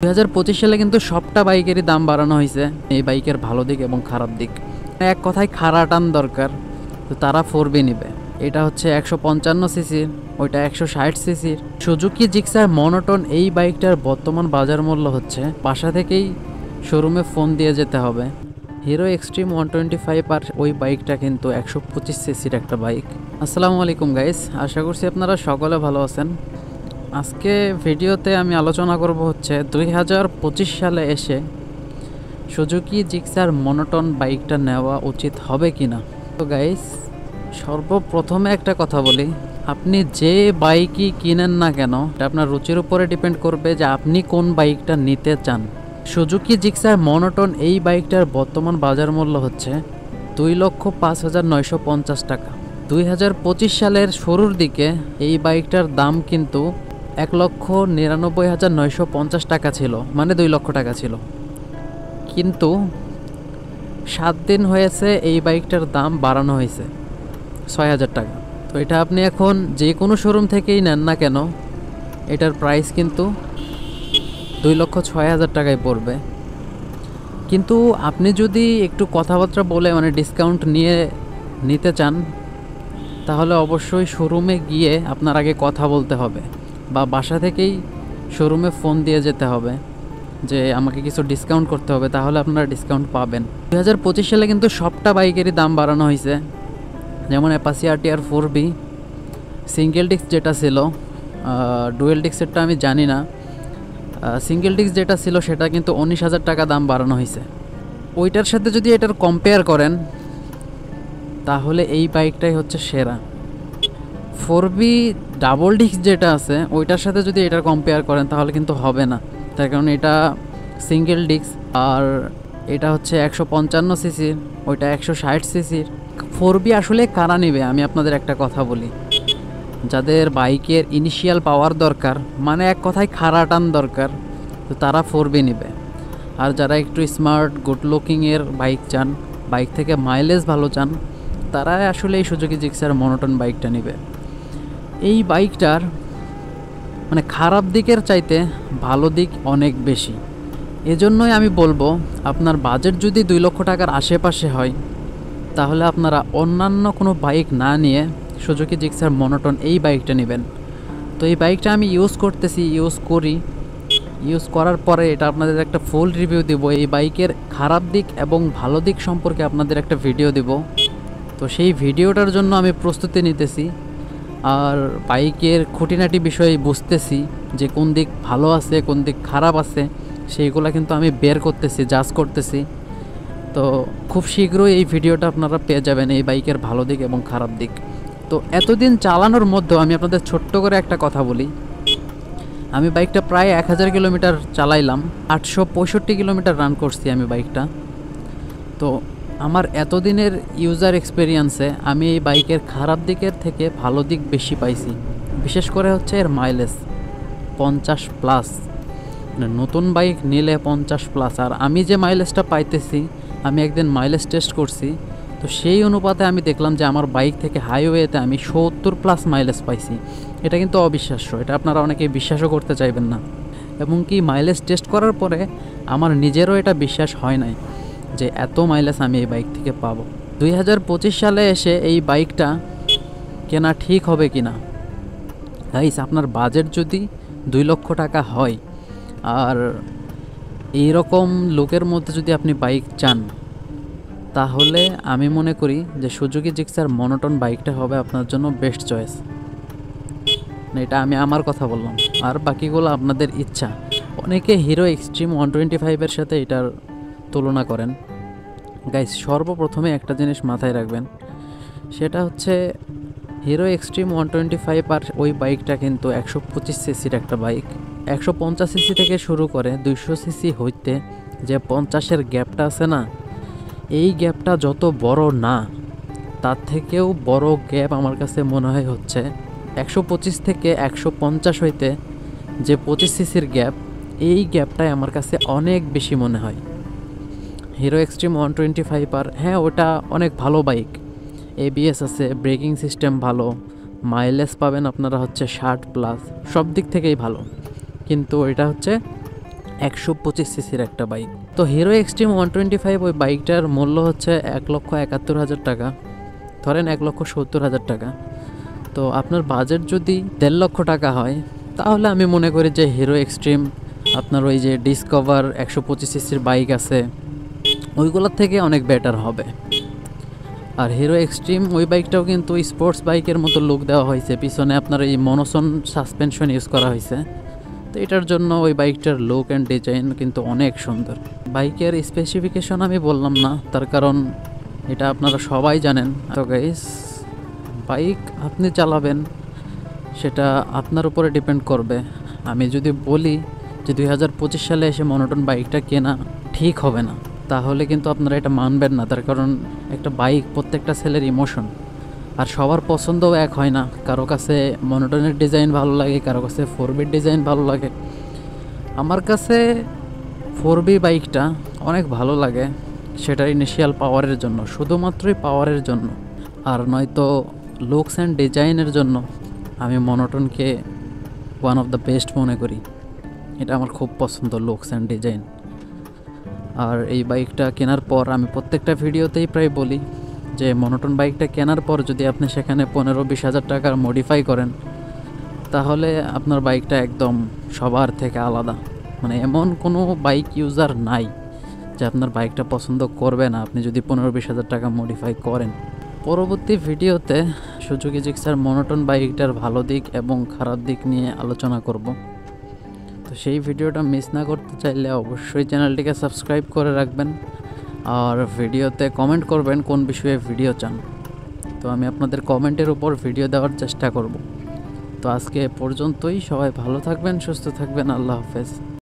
2025 সালে কিন্তু সবটা বাইকেরই দাম বাড়ানো হয়েছে। এই বাইকের ভালো দিক এবং খারাপ দিক, এক কথায় খাড়া টান দরকার তো তারা 4B নিবে। এটা হচ্ছে 155 সিসির, ওইটা 160 সিসির সুজুকি জিক্সার মনোটন। এই বাইকটার বর্তমান বাজার মূল্য হচ্ছে, বাসা থেকেই শোরুমে ফোন দিয়ে যেতে হবে। হিরো এক্সট্রিম 125 আর ওই বাইকটা কিন্তু 125 সিসির একটা বাইক। আসসালামু আলাইকুম গাইস, আশা করছি আপনারা সকলে ভালো আছেন। আজকে ভিডিওতে আমি আলোচনা করব হচ্ছে 2025 সালে এসে সুজুকি জিক্সার মনোটন বাইকটা নেওয়া উচিত হবে কিনা। তো গাইস, সর্বপ্রথমে একটা কথা বলি, আপনি যে বাইকই কিনেন না কেন এটা আপনার রুচির উপরে ডিপেন্ড করবে যে আপনি কোন বাইকটা নিতে চান। সুজুকি জিক্সার মনোটন এই বাইকটার বর্তমান বাজার মূল্য হচ্ছে 2,05,950 টাকা। 2025 সালের শুরুর দিকে এই বাইকটার দাম কিন্তু 1,99,950 টাকা ছিল, মানে 2 লক্ষ টাকা ছিল। কিন্তু 7 দিন হয়েছে এই বাইকটার দাম বাড়ানো হয়েছে 6,000 টাকা। তো এটা আপনি এখন যে কোনো শোরুম থেকেই নেন না কেন, এটার প্রাইস কিন্তু 2,06,000 টাকায় পড়বে। কিন্তু আপনি যদি একটু কথাবার্তা বলে মানে ডিসকাউন্ট নিয়ে নিতে চান, তাহলে অবশ্যই শোরুমে গিয়ে আপনার আগে কথা বলতে হবে বা বাসা থেকেই শোরুমে ফোন দিয়ে যেতে হবে যে আমাকে কিছু ডিসকাউন্ট করতে হবে, তাহলে আপনারা ডিসকাউন্ট পাবেন। 2025 সালে কিন্তু সবটা বাইকেরই দাম বাড়ানো হয়েছে, যেমন Apache RTR 4B single disc যেটা ছিল, ডুয়েল ডিস্কেরটা আমি জানি না। সিঙ্গেল ডিস্ক যেটা ছিল সেটা কিন্তু 19,000 টাকা দাম বাড়ানো হয়েছে। ওইটার সাথে যদি এটার কম্পেয়ার করেন তাহলে এই বাইকটাই হচ্ছে সেরা। 4B ডাবল ডিস্ক যেটা আছে ওইটার সাথে যদি এটার কম্পেয়ার করেন তাহলে কিন্তু হবে না, তার কারণ এটা সিঙ্গেল ডিস্ক আর এটা হচ্ছে 155 সিসির, ওইটা 160 সিসির। 4B আসলে কারা নেবে, আমি আপনাদের একটা কথা বলি, যাদের বাইকের ইনিশিয়াল পাওয়ার দরকার, মানে এক কথায় খাড়া টান দরকার, তো তারা 4B নেবে। আর যারা একটু স্মার্ট গুড লুকিংয়ের বাইক চান, বাইক থেকে মাইলেজ ভালো চান, তারা আসলে এই সুজুকি জিক্সার মনোটন বাইকটা নেবে। এই বাইকটার মানে খারাপ দিকের চাইতে ভালো দিক অনেক বেশি। এজন্যই আমি বলবো, আপনার বাজেট যদি 2 লক্ষ টাকার আশেপাশে হয় তাহলে আপনারা অন্যান্য কোনো বাইক না নিয়ে সুজুকি জিক্সার মনোটন এই বাইকটা নেবেন। তো এই বাইকটা আমি ইউজ করতেছি, ইউজ করার পরে এটা আপনাদের একটা ফুল রিভিউ দেব। এই বাইকের খারাপ দিক এবং ভালো দিক সম্পর্কে আপনাদের একটা ভিডিও দেব। তো সেই ভিডিওটার জন্য আমি প্রস্তুতি নিতেছি আর বাইকের খুঁটিনাটি বিষয় বুঝতেছি যে কোন দিক ভালো আছে কোন দিক খারাপ আছে, সেইগুলো কিন্তু আমি বের করতেছি, জাজ করতেছি। তো খুব শীঘ্রই এই ভিডিওটা আপনারা পেয়ে যাবেন, এই বাইকের ভালো দিক এবং খারাপ দিক। তো এতদিন চালানোর মধ্যেও আমি আপনাদের ছোট্ট করে একটা কথা বলি, আমি বাইকটা প্রায় 1000 কিলোমিটার চালাইলাম, 865 কিলোমিটার রান করছি আমি বাইকটা। তো আমার এতদিনের ইউজার এক্সপিরিয়েন্সে আমি এই বাইকের খারাপ দিকের থেকে ভালো দিক বেশি পাইছি। বিশেষ করে হচ্ছে এর মাইলেজ 50+, মানে নতুন বাইক নিলে 50+। আর আমি যে মাইলেজটা পাইতেছি, আমি একদিন মাইলেজ টেস্ট করছি, তো সেই অনুপাতে আমি দেখলাম যে আমার বাইক থেকে হাইওয়েতে আমি 70+ মাইলেজ পাইছি। এটা কিন্তু অবিশ্বাস্য, এটা আপনারা অনেকে বিশ্বাসও করতে চাইবেন না। এবং কি মাইলেজ টেস্ট করার পরে আমার নিজেরও এটা বিশ্বাস হয় নাই যে এত মাইলেজ আমি এই বাইক থেকে পাবো। 2025 সালে এসে এই বাইকটা কেনা ঠিক হবে কিনা গাইস, আপনার বাজেট যদি 2 লক্ষ টাকা হয় আর এইরকম লোকের মধ্যে যদি আপনি বাইক চান, তাহলে আমি মনে করি যে সুজুকি জিক্সার মনোটন বাইকটা হবে আপনার জন্য বেস্ট চয়েস। এটা আমি আমার কথা বললাম, আর বাকিগুলো আপনাদের ইচ্ছা। অনেকে হিরো এক্সট্রিম 125-এর সাথে এটার তুলনা করেন। গাইস, সর্বপ্রথমে একটা জিনিস মাথায় রাখবেন, সেটা হচ্ছে হিরো এক্সট্রিম 125 আর ওই বাইকটা কিন্তু 125 সিসির একটা বাইক। 150 সিসি থেকে শুরু করে 200 সিসি হইতে যে 50-এর গ্যাপটা আছে না, এই গ্যাপটা যত বড় না, তার থেকেও বড় গ্যাপ আমার কাছে মনে হয় হচ্ছে 125 থেকে 150 হইতে যে 25 সিসির গ্যাপ, এই গ্যাপটাই আমার কাছে অনেক বেশি মনে হয়। হিরো এক্সট্রিম 125 আর হ্যাঁ, ওটা অনেক ভালো বাইক, ABS আছে, ব্রেকিং সিস্টেম ভালো, মাইলেজ পাবেন আপনারা হচ্ছে 60+, সব দিক থেকেই ভালো। কিন্তু এটা হচ্ছে 125 সিসির একটা বাইক। তো হিরো এক্সট্রিম 125 ওই বাইকটার মূল্য হচ্ছে 1,71,000 টাকা, ধরেন 1,70,000 টাকা। তো আপনার বাজেট যদি 1.5 লক্ষ টাকা হয়, তাহলে আমি মনে করি যে হিরো এক্সট্রিম, আপনার ওই যে ডিসকভার 125 সিসির বাইক আছে ওইগুলোর থেকে অনেক বেটার হবে। আর হিরো এক্সট্রিম ওই বাইকটাও কিন্তু স্পোর্টস বাইকের মতো লুক দেওয়া হয়েছে, পিছনে আপনার এই মনোসন সাসপেনশন ইউজ করা হয়েছে। তো এটার জন্য ওই বাইকটার লুক অ্যান্ড ডিজাইন কিন্তু অনেক সুন্দর। বাইকের স্পেসিফিকেশন আমি বললাম না, তার কারণ এটা আপনারা সবাই জানেন। তো গাইস, বাইক আপনি চালাবেন সেটা আপনার উপরে ডিপেন্ড করবে। আমি যদি বলি যে 2025 সালে এসে মনোটন বাইকটা কেনা ঠিক হবে না, তাহলে কিন্তু আপনারা এটা মানবেন না। তার কারণ একটা বাইক প্রত্যেকটা ছেলের ইমোশন, আর সবার পছন্দও এক হয় না। কারো কাছে মনোটনের ডিজাইন ভালো লাগে, কারো কাছে 4বির ডিজাইন ভালো লাগে। আমার কাছে 4বি বাইকটা অনেক ভালো লাগে, সেটার ইনিশিয়াল পাওয়ারের জন্য, শুধুমাত্রই পাওয়ারের জন্য, আর নয়তো লুকস অ্যান্ড ডিজাইনের জন্য আমি মনোটনকে ওয়ান অফ দ্য বেস্ট মনে করি। এটা আমার খুব পছন্দ, লুকস অ্যান্ড ডিজাইন। আর এই বাইকটা কেনার পর আমি প্রত্যেকটা ভিডিওতেই প্রায় বলি যে মনোটন বাইকটা কেনার পর যদি আপনি সেখানে 15-20 হাজার টাকার মডিফাই করেন, তাহলে আপনার বাইকটা একদম সবার থেকে আলাদা। মানে এমন কোনো বাইক ইউজার নাই যে আপনার বাইকটা পছন্দ করবে না আপনি যদি 15-20 হাজার টাকা মডিফাই করেন। পরবর্তী ভিডিওতে সুজুকি জিক্সার মনোটন বাইকটার ভালো দিক এবং খারাপ দিক নিয়ে আলোচনা করব। তো সেই ভিডিওটা মিস না করতে চাইলে অবশ্যই চ্যানেলটিকে সাবস্ক্রাইব করে রাখবেন, আর ভিডিওতে কমেন্ট করবেন কোন বিষয়ে ভিডিও চান। তো আমি আপনাদের কমেন্টের উপর ভিডিও দেওয়ার চেষ্টা করব। তো আজকে পর্যন্তই, সবাই ভালো থাকবেন, সুস্থ থাকবেন, আল্লাহ হাফেজ।